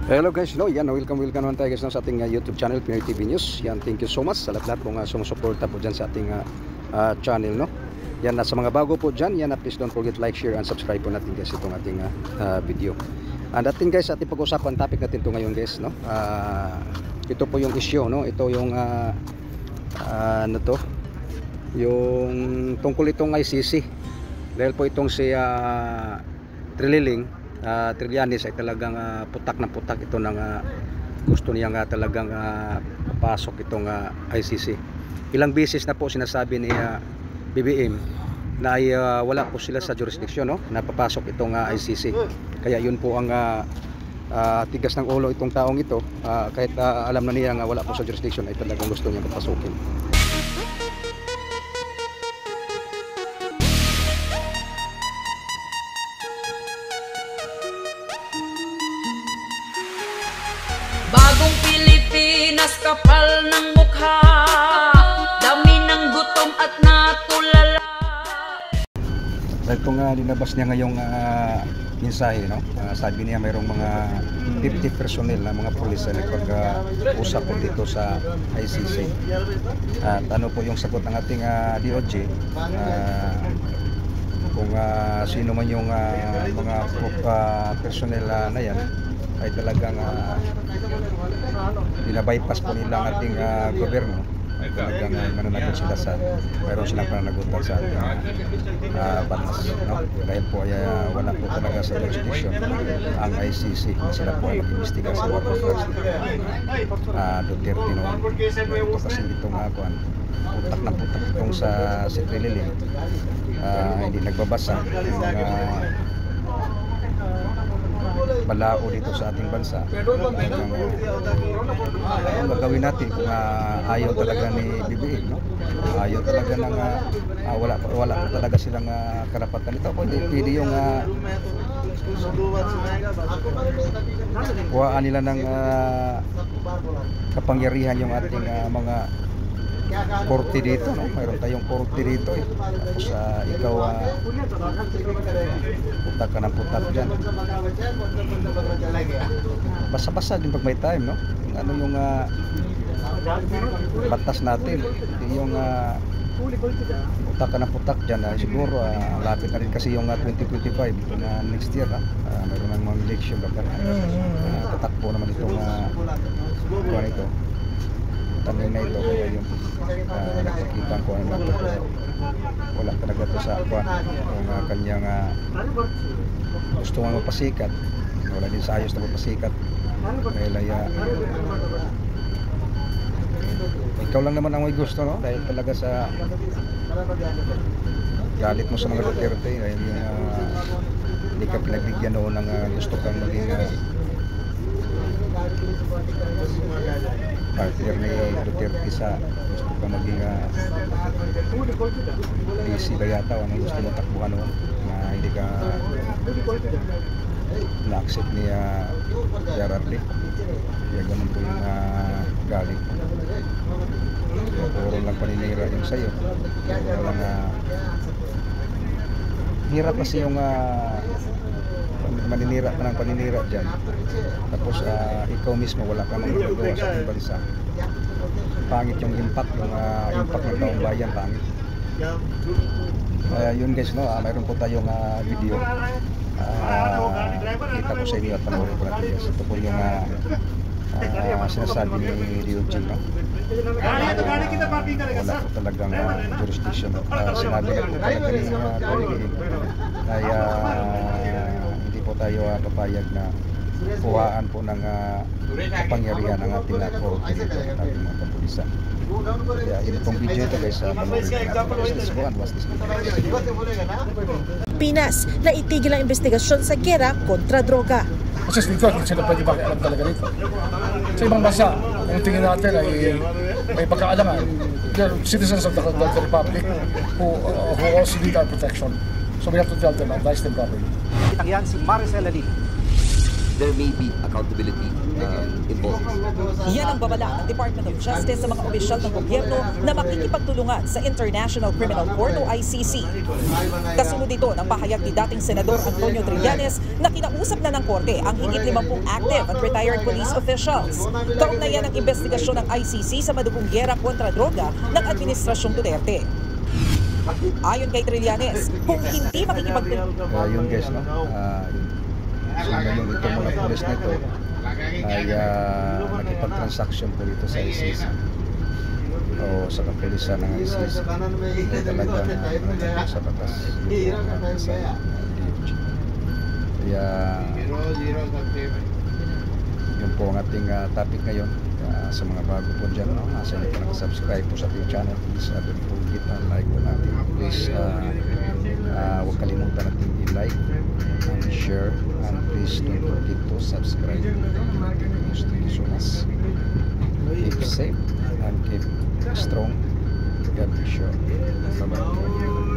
Hello guys, yan, welcome naman tayo guys sa ating YouTube channel, Pinoy TV News. Yan, thank you so much sa lahat po sumusuporta po dyan sa ating channel, no. Yan, sa mga bago po dyan, yan, please don't forget like, share, and subscribe po natin guys itong ating video. And ating guys, ating pag-usapan topic natin to ngayon guys, no. Ito po yung issue, no. Ito yung ano to, yung tungkol itong ICC. Dahil po itong si Trillanes ay talagang putak na putak ito ng gusto niya nga talagang papasok itong ICC. Ilang beses na po sinasabi ni BBM na ay wala po sila sa jurisdiction, no, na papasok itong ICC. Kaya yun po ang tigas ng ulo itong taong ito, kahit alam na niya nga wala po sa jurisdiction ay talagang gusto niya papasukin. Bagong Pilipinas, kapal ng mukha, dami ng gutom at natulala. Dahil itong linabas niya ngayong mensahe, no? Sabi niya mayroong mga 50 personnel na mga pulis na nagpag-usap po dito sa ICC. At ano po yung sagot ng ating DOJ, kung sino man yung mga personnel na yan ay talagang binabypass po nila ang ating gobyerno, ay talagang mananagot sila sa mayroon silang pananagutan sa ating batas, no? Dahil po ay wala po talaga sa jurisdiction ang ICC, sila po ay mag-imbestiga sa mga contracts Duterte noon. Ito kasi itong putak na putak itong sa si Trillanes, hindi nagbabasa ng balao dito sa ating bansa. Ang gagawin natin kung ayaw talaga ni BBM, no? Ayaw talaga ng wala talaga silang karapatan. Ito po hindi yung kuhaan nila ng kapangyarihan yung ating mga korte dito, no? Mayroon tayong korte dito eh. Tapos ikaw putak ka ng putak dyan. Basa-basa din pag may time, no? Yung ano yung batas natin, yung putak ka ng putak dyan. Siguro lapit na rin kasi yung 2025 ito na next year, mayroon ng mga election tatakbo naman itong kuwan ito, tanong na ito. Kaya yung nakikita ko ano lang ito, wala talaga ito sa kuwan yung kanyang gusto nga magpasikat, wala din sa ayos na magpasikat. Dahil ay ikaw lang naman ang may gusto, no? Dahil talaga sa galit mo sa mga Duterte, dahil yung hindi ka pinagbigyan noon ng gusto kang maging partner ni Duterte sa gusto ka maging busy ba yata o anong gusto mo takbuhan noon na hindi ka na-accept ni Gerard Lee. Kaya ganun po yung galing. Kaya puro lang paninira yung sayo. Walang hirap kasi yung maninira ka ng paninira dyan, tapos ikaw mismo wala ka magagawa sa ating bansa. Pangit yung impact ng taong bayan, pangit. Yun guys, no, mayroon po tayong video, kita ko sa inyo at panoorin ko natin guys. Ito po yung sinasabi ni DOJ, no? Wala po talagang jurisdiction. Sinabi na po talaga ni Trillanes ay hindi po tayo papayag na kuhaan po ng kapangyarihan ng ating korte dito, ating mga kapulisan. Kaya yun itong video ito guys, Pinas na itigil ang investigasyon sa giyera kontra droga. Kasi dito, hindi sila pwede makialam talaga dito. Sa ibang bansa, ang tingin natin ay may pagkaalangan. They're citizens of the Republic who also need our protection. So we have to tell them, advise them properly. Kitang yan si Maricel Ali. there may be accountability involved. Yan ang babala ng Department of Justice sa mga opisyal ng gobyerno na makikipagtulungan sa International Criminal Court o ICC. Kasunod ito ng pahayag ni dating Senador Antonio Trillanes na kinausap na ng korte ang higit 50 active at retired police officials. Kaugnayan ang investigasyon ng ICC sa madugong giyera kontra droga ng Administrasyong Duterte. Ayon kay Trillanes, kung hindi makikipagtulungan Yun guys, no? So ngayon itong mga pulis na ito ay nakipag-transaction po dito sa ICC o sa kapulisan ng ICC. Talagang nagtutulong sa batas sa DFG. Kaya yun po ang ating topic ngayon. Sa mga bago po dyan, no? Sa hindi pa nakasubscribe po sa ating channel, please don't forget na like po natin. Please huwag kalimutan natin i-like and share, and please don't forget to subscribe. Thank you so much. Keep safe and keep strong. God bless you. Bye-bye.